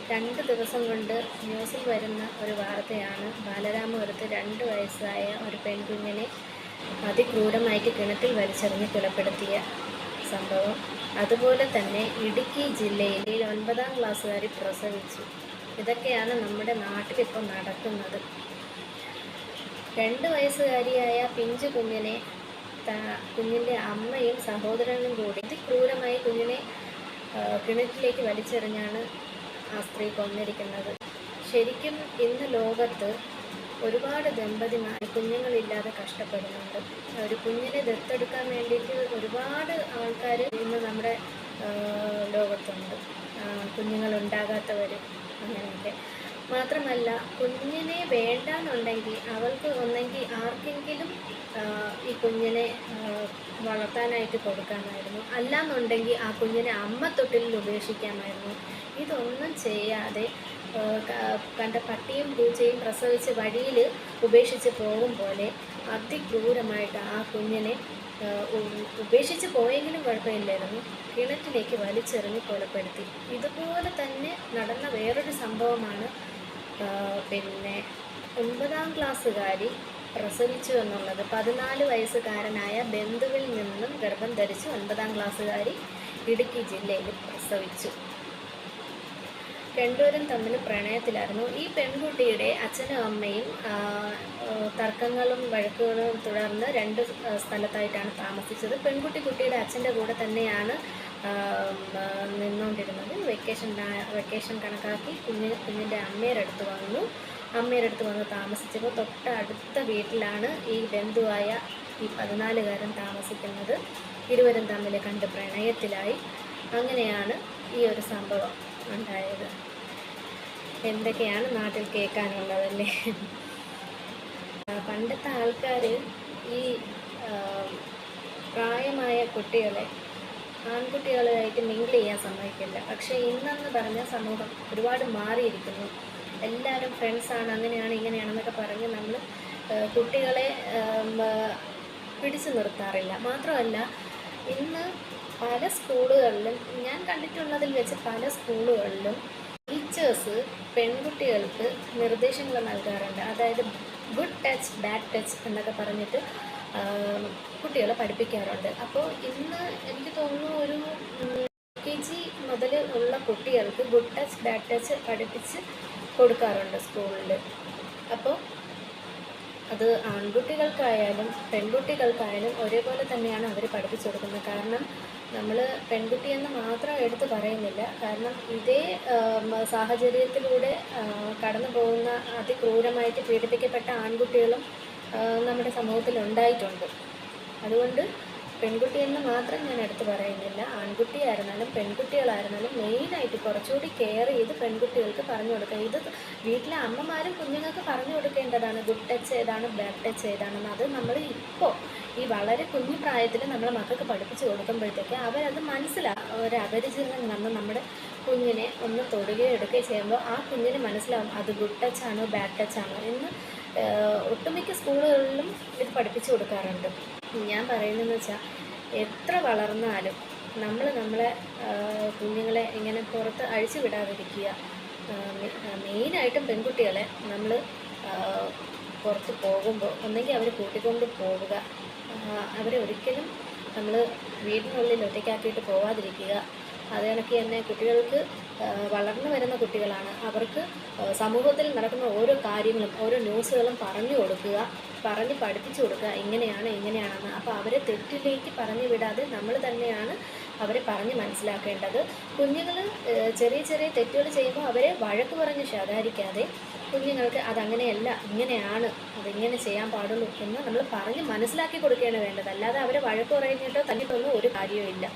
2 ദിവസം കൊണ്ട് ന്യൂസിൽ വരുന്ന ഒരു വാർത്തയാണ് ബാലരാമപുരത്ത് 2 വയസ്സായ ഒരു പെൺകുഞ്ഞിനെ അതിക്രൂരമായിട്ട് കിണറ്റിൽ വലിച്ചെറിഞ്ഞ് കൊലപ്പെടുത്തിയ സംഭവം. അതുപോലെ തന്നെ ഇടുക്കി ജില്ലയിൽ 9ാം ക്ലാസ്സുകാരി പ്രസവിച്ചു. ഇതൊക്കെയാണ് നമ്മുടെ നാട്ടിലിപ്പോൾ നടക്കുന്നത്. 2 വയസ്സുകാരിയായ പിഞ്ചു കുഞ്ഞിൻ്റെ അമ്മയും സഹോദരനും കൂടി അതിക്രൂരമായി കുഞ്ഞിനെ കിണറ്റിലേക്ക് വലിച്ചെറിഞ്ഞാണ് ആ സ്ത്രീ കൊന്നിരിക്കുന്നത്. ശരിക്കും ഇന്ന് ലോകത്ത് ഒരുപാട് ദമ്പതിമാർ കുഞ്ഞുങ്ങളില്ലാതെ കഷ്ടപ്പെടുന്നുണ്ട്. ഒരു കുഞ്ഞിനെ ദത്തെടുക്കാൻ വേണ്ടിയിട്ട് ഒരുപാട് ആൾക്കാർ ഇന്ന് നമ്മുടെ ലോകത്തുണ്ട്. കുഞ്ഞുങ്ങളുണ്ടാകാത്തവർ അങ്ങനെയൊക്കെ. മാത്രമല്ല, കുഞ്ഞിനെ വേണ്ടാന്നുണ്ടെങ്കിൽ അവൾക്ക് ഒന്നെങ്കിൽ ആർക്കെങ്കിലും ഈ കുഞ്ഞിനെ വളർത്താനായിട്ട് കൊടുക്കാമായിരുന്നു, അല്ലാന്നുണ്ടെങ്കിൽ ആ കുഞ്ഞിനെ അമ്മത്തൊട്ടിലിൽ ഉപേക്ഷിക്കാമായിരുന്നു. ഇതൊന്നും ചെയ്യാതെ കണ്ട പട്ടിയും പൂച്ചയും പ്രസവിച്ച് വഴിയിൽ ഉപേക്ഷിച്ച് പോകും പോലെ അതിക്രൂരമായിട്ട് ആ കുഞ്ഞിനെ ഉപേക്ഷിച്ച് പോയെങ്കിലും കുഴപ്പമില്ലായിരുന്നു, കിണറ്റിലേക്ക് വലിച്ചെറിഞ്ഞ് കൊലപ്പെടുത്തി. ഇതുപോലെ തന്നെ നടന്ന വേറൊരു സംഭവമാണ് 9ാം ക്ലാസ്സുകാരി പ്രസവിച്ചു എന്നുള്ളത്. 14 വയസ്സുകാരനായ ബന്ധുവിൽ നിന്നും ഗർഭം ധരിച്ച് 9ാം ക്ലാസ്സുകാരി ഇടുക്കി ജില്ലയിൽ പ്രസവിച്ചു. രണ്ടുപേരും തമ്മിൽ പ്രണയത്തിലായിരുന്നു. ഈ പെൺകുട്ടിയുടെ അച്ഛനും അമ്മയും തർക്കങ്ങളും വഴക്കുകളും തുടർന്ന് 2 സ്ഥലത്തായിട്ടാണ് താമസിച്ചത്. കുട്ടിയുടെ അച്ഛൻ്റെ കൂടെ തന്നെയാണ് നിന്നുകൊണ്ടിരുന്നത്. വെക്കേഷൻ കണക്കാക്കി കുഞ്ഞിൻ്റെ അമ്മയുടെ അടുത്ത് വന്ന് താമസിച്ചപ്പോൾ തൊട്ടടുത്ത വീട്ടിലാണ് ഈ ബന്ധുവായ ഈ 14കാരൻ താമസിക്കുന്നത്. ഇരുവരും തമ്മിൽ കണ്ട് പ്രണയത്തിലായി. അങ്ങനെയാണ് ഈ ഒരു സംഭവം ഉണ്ടായത്. എന്തൊക്കെയാണ് നാട്ടിൽ കേൾക്കാനുള്ളതല്ലേ. പണ്ടത്തെ ആൾക്കാർ ഈ പ്രായമായ കുട്ടികളെ ആൺകുട്ടികളുമായിട്ട് മിങ്കിൾ ചെയ്യാൻ സമ്മതിക്കില്ല. പക്ഷേ ഇന്നെന്ന് പറഞ്ഞ സമൂഹം ഒരുപാട് മാറിയിരിക്കുന്നു. എല്ലാവരും ഫ്രണ്ട്സാണ്, അങ്ങനെയാണ് ഇങ്ങനെയാണെന്നൊക്കെ പറഞ്ഞ് നമ്മൾ കുട്ടികളെ പിടിച്ചു നിർത്താറില്ല. മാത്രമല്ല, ഇന്ന് പല സ്കൂളുകളിലും ഞാൻ കണ്ടിട്ടുള്ളതിൽ വെച്ച് പല സ്കൂളുകളിലും ടീച്ചേഴ്സ് പെൺകുട്ടികൾക്ക് നിർദ്ദേശങ്ങൾ നൽകാറുണ്ട്. അതായത് ഗുഡ് ടച്ച് ബാഡ് ടച്ച് എന്നൊക്കെ പറഞ്ഞിട്ട് കുട്ടികളെ പഠിപ്പിക്കാറുണ്ട്. അപ്പോൾ ഇന്ന് എനിക്ക് തോന്നുന്നു ഒരു KG മുതൽ ഉള്ള കുട്ടികൾക്ക് ഗുഡ് ടച്ച് ബാഡ് ടച്ച് പഠിപ്പിച്ച് കൊടുക്കാറുണ്ട് സ്കൂളിൽ. അപ്പോൾ അത് ആൺകുട്ടികൾക്കായാലും പെൺകുട്ടികൾക്കായാലും ഒരേപോലെ തന്നെയാണ് അവർ പഠിപ്പിച്ചു കൊടുക്കുന്നത്. കാരണം നമ്മൾ പെൺകുട്ടിയെന്ന് മാത്രം എടുത്ത് പറയുന്നില്ല. കാരണം ഇതേ സാഹചര്യത്തിലൂടെ കടന്നു പോകുന്ന അതിക്രൂരമായിട്ട് പീഡിപ്പിക്കപ്പെട്ട ആൺകുട്ടികളും നമ്മുടെ സമൂഹത്തിൽ ഉണ്ടായിട്ടുണ്ട്. അതുകൊണ്ട് പെൺകുട്ടിയെന്ന് മാത്രം ഞാൻ എടുത്ത് പറയുന്നില്ല. ആൺകുട്ടിയായിരുന്നാലും പെൺകുട്ടികളായിരുന്നാലും മെയിനായിട്ട് കുറച്ചുകൂടി കെയർ ചെയ്ത് പെൺകുട്ടികൾക്ക് പറഞ്ഞു കൊടുക്കുക. ഇത് വീട്ടിലെ അമ്മമാരും കുഞ്ഞുങ്ങൾക്ക് പറഞ്ഞു കൊടുക്കേണ്ടതാണ്. ഗുഡ് ടച്ച് ഏതാണ്, ബാഡ് ടച്ച് ഏതാണെന്ന്. അത് നമ്മൾ ഇപ്പോൾ ഈ വളരെ കുഞ്ഞു പ്രായത്തിൽ നമ്മളെ മക്കൾക്ക് പഠിപ്പിച്ച് കൊടുക്കുമ്പോഴത്തേക്ക് അവരത് ഒരു അപരിചിതൻ വന്ന് നമ്മുടെ കുഞ്ഞിനെ ഒന്ന് തൊടുകയോ എടുക്കുകയോ ചെയ്യുമ്പോൾ ആ കുഞ്ഞിന് മനസ്സിലാവും അത് ഗുഡ് ടച്ചാണോ ബാഡ് ടച്ചാണോ എന്ന്. ഒട്ടുമിക്ക സ്കൂളുകളിലും ഇത് പഠിപ്പിച്ചു കൊടുക്കാറുണ്ട്. ഞാൻ പറയുന്നതെന്ന് വെച്ചാൽ, എത്ര വളർന്നാലും നമ്മളെ കുഞ്ഞുങ്ങളെ ഇങ്ങനെ പുറത്ത് അഴിച്ചു വിടാതിരിക്കുക. മെയിനായിട്ടും പെൺകുട്ടികളെ നമ്മൾ പുറത്ത് പോകുമ്പോൾ ഒന്നെങ്കിൽ അവർ കൂട്ടിക്കൊണ്ട് പോവുക. അവരെ ഒരിക്കലും നമ്മൾ വീടിനുള്ളിൽ ഒറ്റയ്ക്കാക്കിയിട്ട് പോവാതിരിക്കുക. അത് കണക്ക് തന്നെ കുട്ടികൾക്ക് വളർന്നു വരുന്ന കുട്ടികളാണ്. അവർക്ക് സമൂഹത്തിൽ നടക്കുന്ന ഓരോ കാര്യങ്ങളും ഓരോ ന്യൂസുകളും പറഞ്ഞു കൊടുക്കുക, പറഞ്ഞ് പഠിപ്പിച്ചു കൊടുക്കുക, ഇങ്ങനെയാണെന്ന്. അപ്പോൾ അവരെ തെറ്റിലേക്ക് പറഞ്ഞു വിടാതെ നമ്മൾ തന്നെയാണ് അവരെ പറഞ്ഞ് മനസ്സിലാക്കേണ്ടത്. കുഞ്ഞുങ്ങൾ ചെറിയ ചെറിയ തെറ്റുകൾ ചെയ്യുമ്പോൾ അവരെ വഴക്ക് പറഞ്ഞ് ശകാരിക്കാതെ കുഞ്ഞുങ്ങൾക്ക് അതങ്ങനെയല്ല, ഇങ്ങനെയാണ്, അതിങ്ങനെ ചെയ്യാൻ പാടുള്ളൂ എന്ന് നമ്മൾ പറഞ്ഞ് മനസ്സിലാക്കി കൊടുക്കുകയാണ് വേണ്ടത്. അല്ലാതെ അവരെ വഴക്ക് പറഞ്ഞിട്ടോ തല്ലിട്ടൊന്നും ഒരു കാര്യവും ഇല്ല.